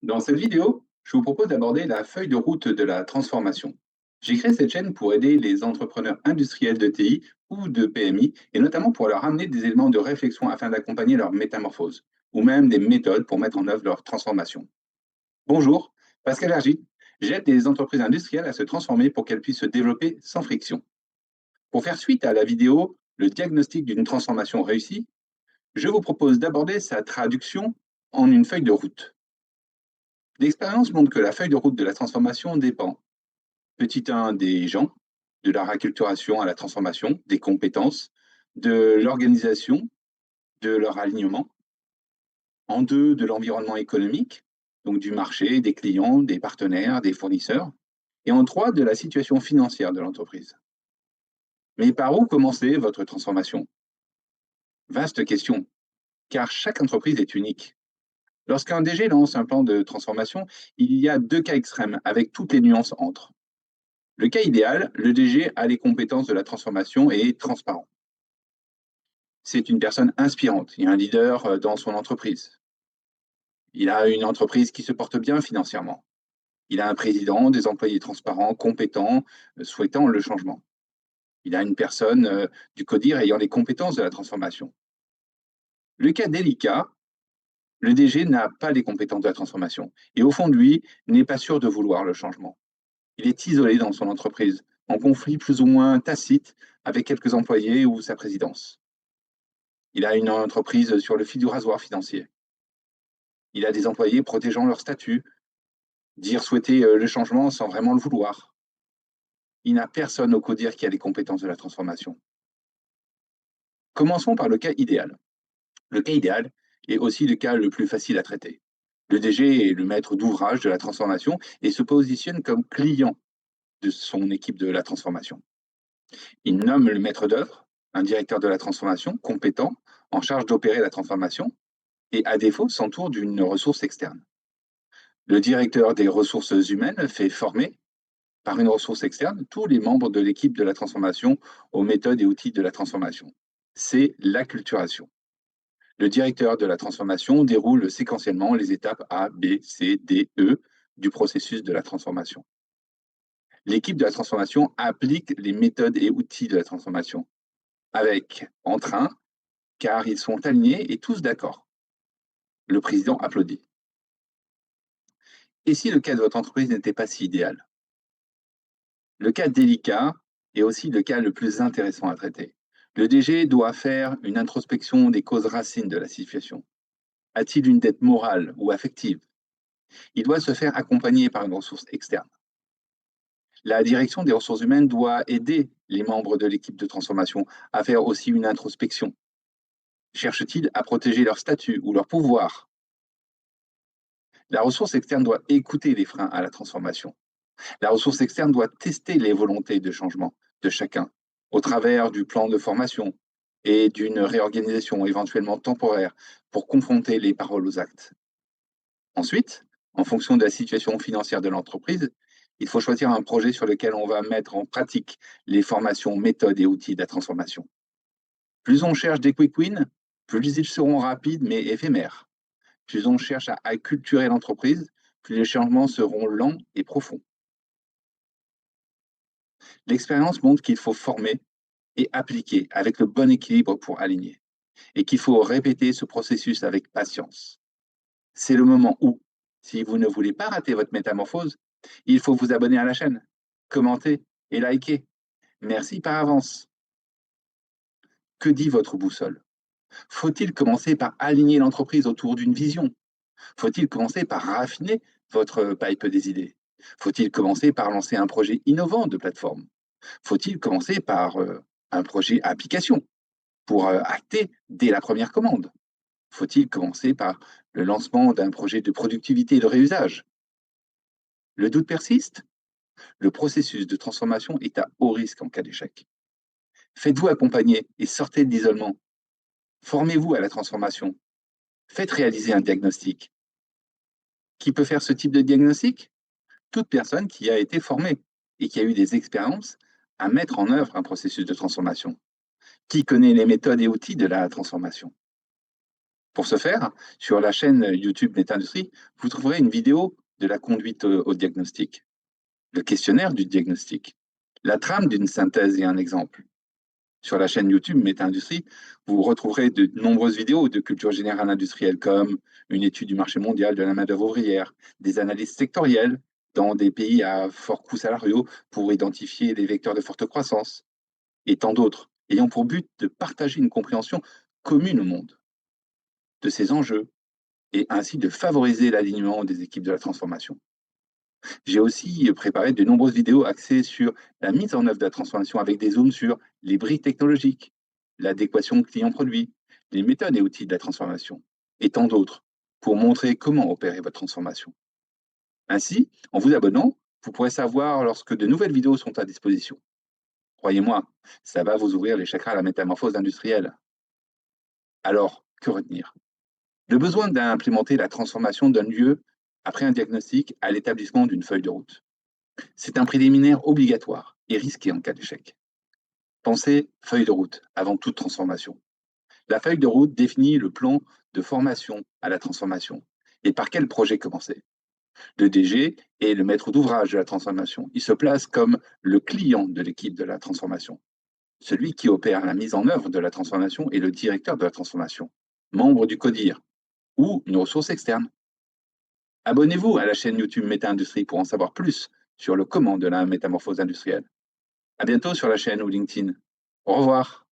Dans cette vidéo, je vous propose d'aborder la feuille de route de la transformation. J'ai créé cette chaîne pour aider les entrepreneurs industriels de TI ou de PMI, et notamment pour leur amener des éléments de réflexion afin d'accompagner leur métamorphose, ou même des méthodes pour mettre en œuvre leur transformation. Bonjour, Pascal Argit. J'aide les entreprises industrielles à se transformer pour qu'elles puissent se développer sans friction. Pour faire suite à la vidéo Le diagnostic d'une transformation réussie, je vous propose d'aborder sa traduction en une feuille de route. L'expérience montre que la feuille de route de la transformation dépend, petit 1, des gens, de leur acculturation à la transformation, des compétences, de l'organisation, de leur alignement, en 2, de l'environnement économique, donc du marché, des clients, des partenaires, des fournisseurs, et en 3, de la situation financière de l'entreprise. Mais par où commencer votre transformation? Vaste question, car chaque entreprise est unique. Lorsqu'un DG lance un plan de transformation, il y a deux cas extrêmes avec toutes les nuances entre. Le cas idéal, le DG a les compétences de la transformation et est transparent. C'est une personne inspirante et un leader dans son entreprise. Il a une entreprise qui se porte bien financièrement. Il a un président, des employés transparents, compétents, souhaitant le changement. Il a une personne du CODIR ayant les compétences de la transformation. Le cas délicat, le DG n'a pas les compétences de la transformation et au fond de lui n'est pas sûr de vouloir le changement. Il est isolé dans son entreprise, en conflit plus ou moins tacite avec quelques employés ou sa présidence. Il a une entreprise sur le fil du rasoir financier. Il a des employés protégeant leur statut, dire souhaiter le changement sans vraiment le vouloir. Il n'a personne au CODIR qui a les compétences de la transformation. Commençons par le cas idéal. Le cas idéal est aussi le cas le plus facile à traiter. Le DG est le maître d'ouvrage de la transformation et se positionne comme client de son équipe de la transformation. Il nomme le maître d'œuvre, un directeur de la transformation compétent, en charge d'opérer la transformation, et à défaut s'entoure d'une ressource externe. Le directeur des ressources humaines fait former, par une ressource externe, tous les membres de l'équipe de la transformation aux méthodes et outils de la transformation. C'est l'acculturation. Le directeur de la transformation déroule séquentiellement les étapes A, B, C, D, E du processus de la transformation. L'équipe de la transformation applique les méthodes et outils de la transformation, avec entrain, car ils sont alignés et tous d'accord. Le président applaudit. Et si le cas de votre entreprise n'était pas si idéal? Le cas délicat est aussi le cas le plus intéressant à traiter. Le DG doit faire une introspection des causes racines de la situation. A-t-il une dette morale ou affective? Il doit se faire accompagner par une ressource externe. La direction des ressources humaines doit aider les membres de l'équipe de transformation à faire aussi une introspection. Cherchent-ils à protéger leur statut ou leur pouvoir? La ressource externe doit écouter les freins à la transformation. La ressource externe doit tester les volontés de changement de chacun au travers du plan de formation et d'une réorganisation éventuellement temporaire pour confronter les paroles aux actes. Ensuite, en fonction de la situation financière de l'entreprise, il faut choisir un projet sur lequel on va mettre en pratique les formations, méthodes et outils de la transformation. Plus on cherche des quick wins, plus ils seront rapides mais éphémères. Plus on cherche à acculturer l'entreprise, plus les changements seront lents et profonds. L'expérience montre qu'il faut former et appliquer avec le bon équilibre pour aligner, et qu'il faut répéter ce processus avec patience. C'est le moment où, si vous ne voulez pas rater votre métamorphose, il faut vous abonner à la chaîne, commenter et liker. Merci par avance. Que dit votre boussole? Faut-il commencer par aligner l'entreprise autour d'une vision? Faut-il commencer par raffiner votre pipe des idées? Faut-il commencer par lancer un projet innovant de plateforme? Faut-il commencer par un projet application pour acter dès la première commande? Faut-il commencer par le lancement d'un projet de productivité et de réusage? Le doute persiste? Le processus de transformation est à haut risque en cas d'échec. Faites-vous accompagner et sortez de l'isolement. Formez-vous à la transformation. Faites réaliser un diagnostic. Qui peut faire ce type de diagnostic? Toute personne qui a été formée et qui a eu des expériences à mettre en œuvre un processus de transformation. Qui connaît les méthodes et outils de la transformation? Pour ce faire, sur la chaîne YouTube Métindustrie, vous trouverez une vidéo de la conduite au diagnostic, le questionnaire du diagnostic, la trame d'une synthèse et un exemple. Sur la chaîne YouTube Méta-Industrie, vous retrouverez de nombreuses vidéos de culture générale industrielle comme une étude du marché mondial de la main-d'œuvre ouvrière, des analyses sectorielles dans des pays à forts coûts salariaux pour identifier les vecteurs de forte croissance, et tant d'autres, ayant pour but de partager une compréhension commune au monde de ces enjeux et ainsi de favoriser l'alignement des équipes de la transformation. J'ai aussi préparé de nombreuses vidéos axées sur la mise en œuvre de la transformation avec des zooms sur les briques technologiques, l'adéquation client-produit, les méthodes et outils de la transformation, et tant d'autres, pour montrer comment opérer votre transformation. Ainsi, en vous abonnant, vous pourrez savoir lorsque de nouvelles vidéos sont à disposition. Croyez-moi, ça va vous ouvrir les chakras à la métamorphose industrielle. Alors, que retenir? Le besoin d'implémenter la transformation donne lieu, après un diagnostic, à l'établissement d'une feuille de route. C'est un préliminaire obligatoire et risqué en cas d'échec. Pensez feuille de route avant toute transformation. La feuille de route définit le plan de formation à la transformation et par quel projet commencer. Le DG est le maître d'ouvrage de la transformation. Il se place comme le client de l'équipe de la transformation. Celui qui opère la mise en œuvre de la transformation est le directeur de la transformation, membre du CODIR ou une ressource externe. Abonnez-vous à la chaîne YouTube Méta Industrie pour en savoir plus sur le comment de la métamorphose industrielle. À bientôt sur la chaîne ou LinkedIn. Au revoir.